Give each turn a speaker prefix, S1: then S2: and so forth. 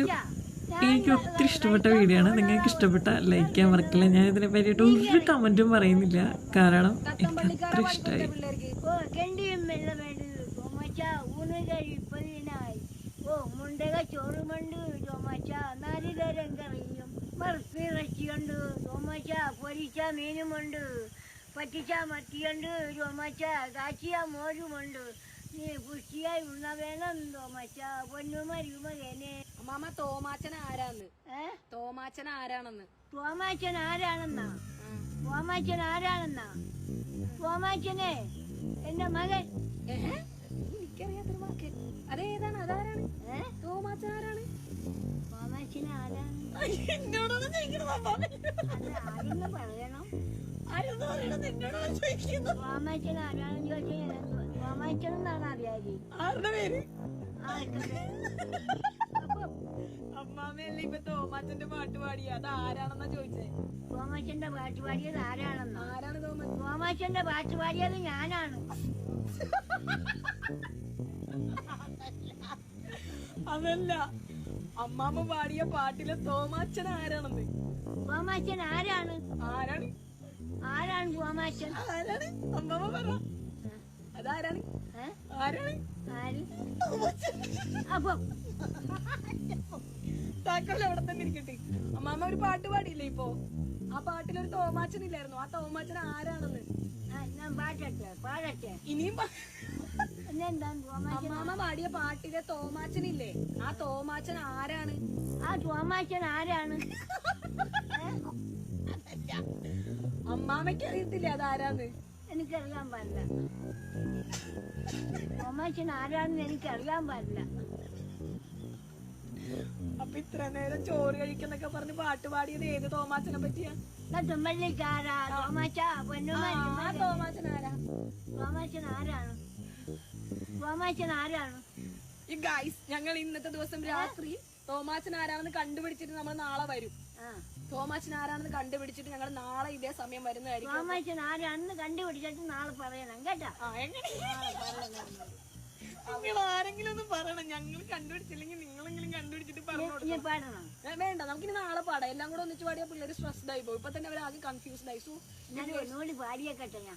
S1: എന്തായാലും എനിക്ക് ഒത്തിരി ഇഷ്ടപ്പെട്ട വീഡിയോ ആണ്. നിങ്ങൾക്ക് ഇഷ്ടപ്പെട്ട ലൈക്ക് ചെയ്യാൻ മറക്കില്ല. ഞാൻ ഇതിനെ പറ്റിയിട്ട് ഒരു കമൻറ്റും പറയുന്നില്ല, കാരണം എനിക്ക് അത്ര ഇഷ്ടമായി.
S2: മുണ്ടക ചോറുമുണ്ട് തോമാച്ച, നാലുതരം കറിയും മറച്ചിറച്ചിയുണ്ട് തോമാച്ച, പൊരിച്ച മീനുമുണ്ട്, പറ്റിച്ച മത്തിയുണ്ട് തോമാച്ച, കാച്ചിയ മോരുമുണ്ട്, നീ പുഷ്ടിയായി ഉണ്ണ വേണം തോമാച്ച, പൊന്നുമരുമകനെ.
S3: അമ്മാമ തോമാച്ചൻ ആരാന്ന്? തോമാച്ചൻ ആരാണെന്ന്?
S2: തോമാച്ചൻ ആരാണെന്നാ? തോമാച്ചൻ ആരാണെന്നാ? തോമാച്ചനെ എന്റെ മകൻ.
S3: എനിക്കറിയാത്തൊരു വാക്ക്. അതേതാണ്? അതാരാണ്? തോമാച്ചൻ ആരാണ്?
S2: തോമാച്ചൻ ആരാണ്?
S3: എന്നോടൊന്ന് ചോദിക്കണം.
S2: ആരെന്ന് പറയണം.
S3: ആരെന്ന് പറയണം? എന്നോടൊന്ന് ചോദിക്കുന്നു.
S2: തോമാച്ചൻ ആരാണെന്ന് ചോദിച്ചാൽ തോമാച്ചൻ എന്നാണ് അറിയാതെ.
S3: ആരുടെ പേര്? അമ്മാമയല്ലേ ഇപ്പൊ തോമാച്ചന്റെ പാട്ട് പാടിയ? അത് ആരാണെന്നാ ചോദിച്ചേ?
S2: തോമാച്ചന്റെ പാട്ട് പാടിയത് ആരാണെന്നോ?
S3: ആരാണ് തോമാച്ചൻ?
S2: തോമാച്ചന്റെ പാട്ട് പാടിയത് ഞാനാണ്.
S3: അതല്ല, അമ്മാമ്മ പാടിയ പാട്ടിലെ തോമാച്ചൻ ആരാണെന്ന്.
S2: തോമാച്ചൻ ആരാണ്?
S3: ആരാണ്?
S2: ആരാണ് തോമാച്ചൻ?
S3: ആരാണ്? അമ്മാമ്മ പറ. അതാരാണ്? ആരാണ്?
S2: ആര്? അപ്പൊ
S3: താക്കളെ അവിടെ തന്നെ ഇരിക്കട്ടെ. അമ്മാമ്മ ഒരു പാട്ട് പാടിയില്ലേ ഇപ്പൊ? ആ പാട്ടിലൊരു തോമാച്ചൻ ഇല്ലായിരുന്നു? ആ തോമാച്ചൻ ആരാണെന്ന്
S2: ഞാൻ പാടട്ടെ.
S3: ഇനിയും
S2: എന്താണ് തോമാച്ചൻ?
S3: അമ്മാമ്മ പാടിയ പാട്ടിലെ തോമാച്ചൻ ഇല്ലേ? ആ തോമാച്ചൻ ആരാണ്?
S2: ആ തോമാച്ചൻ ആരാണ്?
S3: അമ്മാമ്മയ്ക്ക് അറിയത്തില്ലേ അതാരാന്ന്?
S2: എനിക്കറിയാൻ പാടില്ല. തോമാച്ചൻ ആരാണെന്ന് എനിക്കറിയാൻ പാടില്ല.
S3: അപ്പൊ ഇത്ര നേരം ചോറ് കഴിക്കുന്നൊക്കെ പറഞ്ഞ് പാട്ട് പാടിയത് ഏത് തോമാച്ചനെ പറ്റിയാ?
S2: തുമ്പല്ലിക്കാരാ തോമാച്ച, പൊന്നുമാരി.
S3: തോമാച്ചൻ ആരാ?
S2: തോമാച്ചൻ ആരാണ്? തോമാച്ചൻ ആരാണ്?
S3: ഈ ഗൈസ്, ഞങ്ങൾ ഇന്നത്തെ ദിവസം രാത്രി തോമാച്ചൻ ആരാണെന്ന് കണ്ടുപിടിച്ചിട്ട് നമ്മൾ നാളെ വരും. തോമാച്ചൻ ആരാണെന്ന് കണ്ടുപിടിച്ചിട്ട് ഞങ്ങൾ നാളെ ഇതേ സമയം വരുന്നതായിരിക്കും.
S2: തോമാച്ചൻ ആരാണെന്ന് കണ്ടുപിടിച്ചിട്ട് നാളെ പറയണം കേട്ടാ.
S3: നിങ്ങൾ ആരെങ്കിലും ഒന്ന് പറയണം. ഞങ്ങൾ കണ്ടുപിടിച്ചില്ലെങ്കിൽ നിങ്ങളെങ്കിലും കണ്ടുപിടിച്ചിട്ട് പറഞ്ഞു.
S2: പാടണം.
S3: വേണ്ട, നമുക്കിനി നാളെ പാടാം. എല്ലാം കൂടെ ഒന്നിച്ച് പാടിയാൽ പിള്ളേർ സ്ട്രെസ്ഡ് ആയി പോകും. ഇപ്പൊ തന്നെ അവർ ആകെ കൺഫ്യൂസ്ഡ് ആയി. സോ
S2: ഒന്നുകൂടി പാടിയേക്കട്ടെ ഞാൻ.